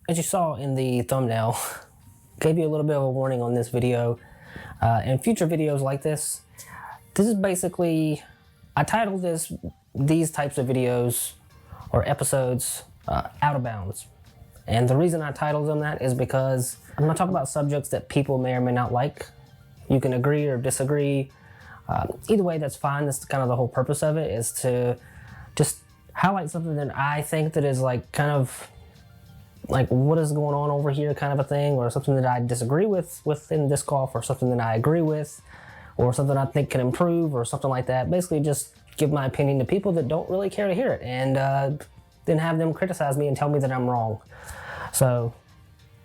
As you saw in the thumbnail, gave you a little bit of a warning on this video. And future videos like this is basically, I titled these types of videos or episodes out of bounds. And the reason I titled them that is because I'm gonna talk about subjects that people may or may not like. You can agree or disagree. Either way, that's fine. That's kind of the whole purpose of it, is to just highlight something that I think that is like kind of like what is going on over here kind of a thing, or something that I disagree with within disc golf, or something that I agree with, or something I think can improve, or something like that. Basically just give my opinion to people that don't really care to hear it, and then have them criticize me and tell me that I'm wrong. So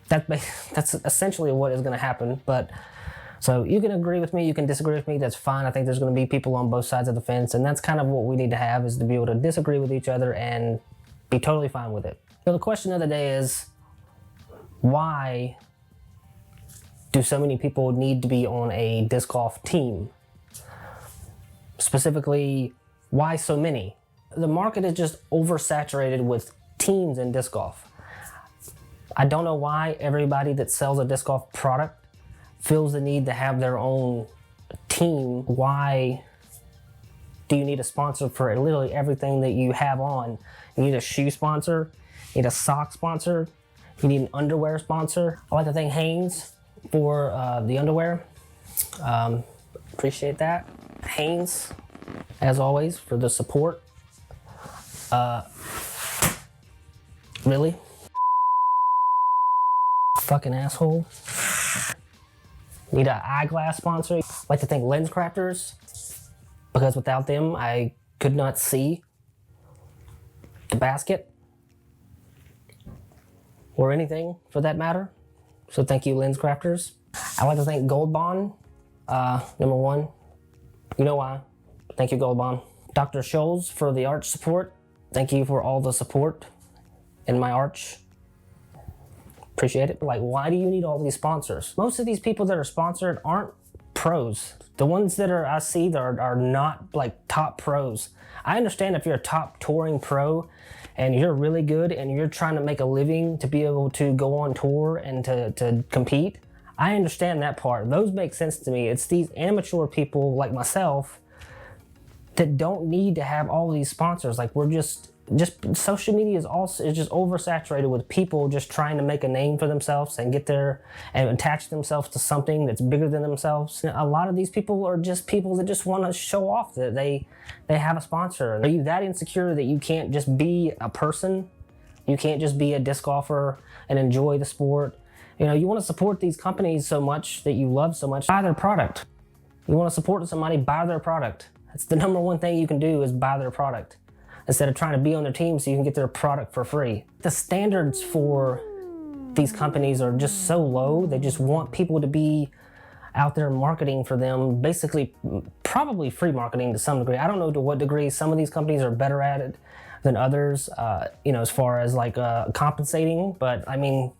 that's essentially what is going to happen. But so you can agree with me, you can disagree with me, that's fine. I think there's going to be people on both sides of the fence, and that's kind of what we need to have, is to be able to disagree with each other and be totally fine with it. So the question of the day is, why do so many people need to be on a disc golf team? Specifically, why so many? The market is just oversaturated with teams in disc golf. I don't know why everybody that sells a disc golf product feels the need to have their own team. Why do you need a sponsor for literally everything that you have on? You need a shoe sponsor, you need a sock sponsor, you need an underwear sponsor. I like to thank Hanes for the underwear. Appreciate that. Hanes, as always, for the support. Really? Fucking asshole. Need an eyeglass sponsor. Like to thank LensCrafters, because without them, I could not see the basket or anything for that matter. So thank you, LensCrafters. I'd like to thank Gold Bond, number one. You know why. Thank you, Gold Bond. Dr. Scholes for the arch support. Thank you for all the support in my arch. Appreciate it. But like, why do you need all these sponsors? Most of these people that are sponsored aren't pros. The ones that I see that are not like top pros. I understand if you're a top touring pro and you're really good and you're trying to make a living to be able to go on tour and to compete. I understand that part. Those make sense to me. It's these amateur people like myself that don't need to have all these sponsors. Like, we're just social media is just oversaturated with people just trying to make a name for themselves and get there and attach themselves to something that's bigger than themselves. A lot of these people are just people that just want to show off that they have a sponsor. Are you that insecure that you can't just be a person? You can't just be a disc golfer and enjoy the sport? You know, you want to support these companies so much that you love so much, buy their product. You want to support somebody, buy their product. That's the number one thing you can do, is buy their product, instead of trying to be on their team so you can get their product for free. The standards for these companies are just so low. They just want people to be out there marketing for them, basically probably free marketing to some degree. I don't know to what degree. Some of these companies are better at it than others, you know, as far as like compensating. But I mean,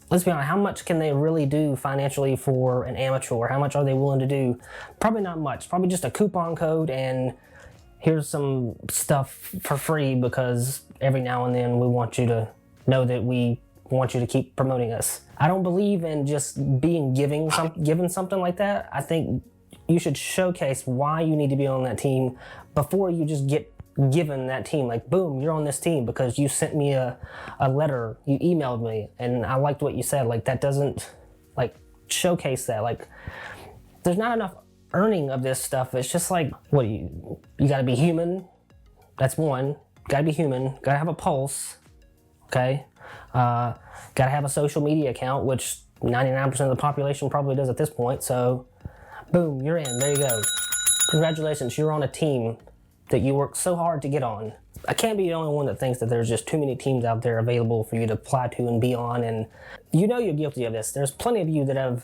let's be honest, how much can they really do financially for an amateur? How much are they willing to do? Probably not much. Probably just a coupon code and here's some stuff for free, because every now and then we want you to know that we want you to keep promoting us. I don't believe in just being given something like that. I think you should showcase why you need to be on that team before you just get given that team. Like, boom, you're on this team because you sent me a letter, you emailed me, and I liked what you said. Like, that doesn't, like, showcase that. Like, there's not enough earning of this stuff. It's just like, what do you gotta be human. That's one. Gotta be human, gotta have a pulse, okay? Gotta have a social media account, which 99% of the population probably does at this point. So boom, you're in. There you go. Congratulations, you're on a team that you worked so hard to get on. I can't be the only one that thinks that there's just too many teams out there available for you to apply to and be on. And you know you're guilty of this. There's plenty of you that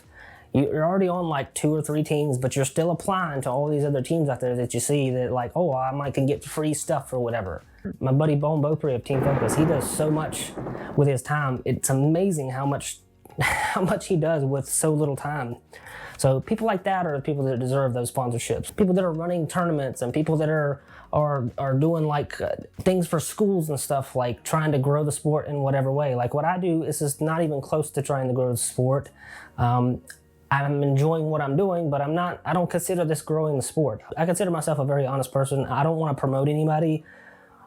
you're already on like 2 or 3 teams, but you're still applying to all these other teams out there that you see that like, oh, I might can get free stuff or whatever. My buddy Bone Beaupre of Team Focus, he does so much with his time. It's amazing how much how much he does with so little time. So people like that are the people that deserve those sponsorships. People that are running tournaments and people that are doing like things for schools and stuff, like trying to grow the sport in whatever way. Like what I do is just not even close to trying to grow the sport. I'm enjoying what I'm doing, but I don't consider this growing the sport. I consider myself a very honest person. I don't want to promote anybody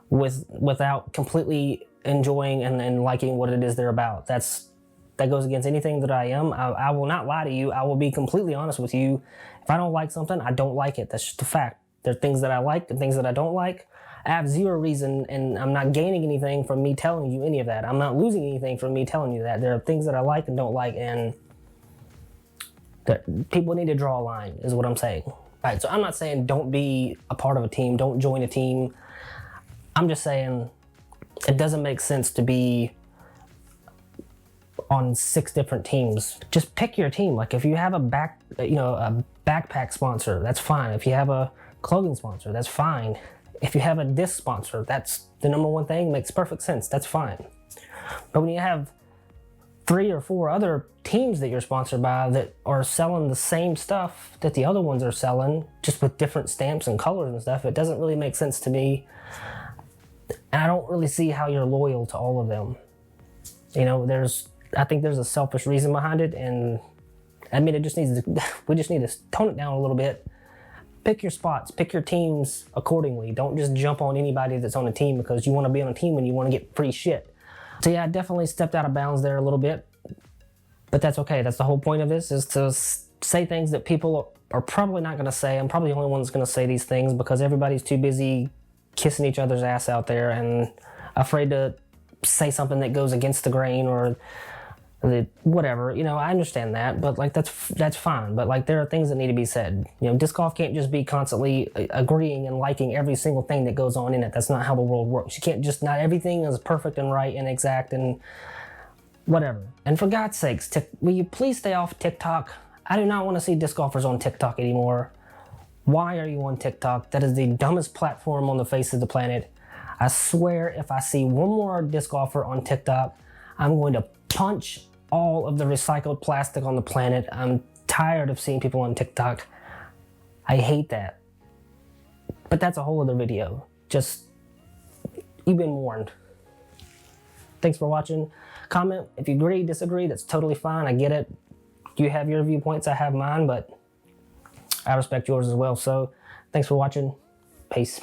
without completely enjoying and liking what it is they're about. That goes against anything that I am. I will not lie to you. I will be completely honest with you. If I don't like something, I don't like it. That's just a fact. There are things that I like and things that I don't like. I have zero reason, and I'm not gaining anything from me telling you any of that. I'm not losing anything from me telling you that. There are things that I like and don't like, and that people need to draw a line, is what I'm saying. All right, so I'm not saying don't be a part of a team, don't join a team. I'm just saying it doesn't make sense to be on 6 different teams. Just pick your team. Like if you have a backpack sponsor, that's fine. If you have a clothing sponsor, that's fine. If you have a disc sponsor, that's the number one thing, makes perfect sense, that's fine. But when you have 3 or 4 other teams that you're sponsored by that are selling the same stuff that the other ones are selling, just with different stamps and colors and stuff, it doesn't really make sense to me. And I don't really see how you're loyal to all of them. You know, I think there's a selfish reason behind it, and I mean, we just need to tone it down a little bit. Pick your spots, pick your teams accordingly. Don't just jump on anybody that's on a team because you want to be on a team and you want to get free shit. So yeah, I definitely stepped out of bounds there a little bit, but that's okay. That's the whole point of this, is to say things that people are probably not going to say. I'm probably the only one that's going to say these things because everybody's too busy kissing each other's ass out there and afraid to say something that goes against the grain or whatever. You know, I understand that, but like that's fine. But like there are things that need to be said. You know, disc golf can't just be constantly agreeing and liking every single thing that goes on in it. That's not how the world works. You can't just, not everything is perfect and right and exact and whatever. And for God's sakes, will you please stay off TikTok? I do not want to see disc golfers on TikTok anymore. Why are you on TikTok? That is the dumbest platform on the face of the planet. I swear if I see one more disc golfer on TikTok, I'm going to punch all of the recycled plastic on the planet. I'm tired of seeing people on TikTok. I hate that. But that's a whole other video. Just, you've been warned. Thanks for watching. Comment if you agree, disagree, that's totally fine. I get it. You have your viewpoints, I have mine, but I respect yours as well. So thanks for watching. Peace.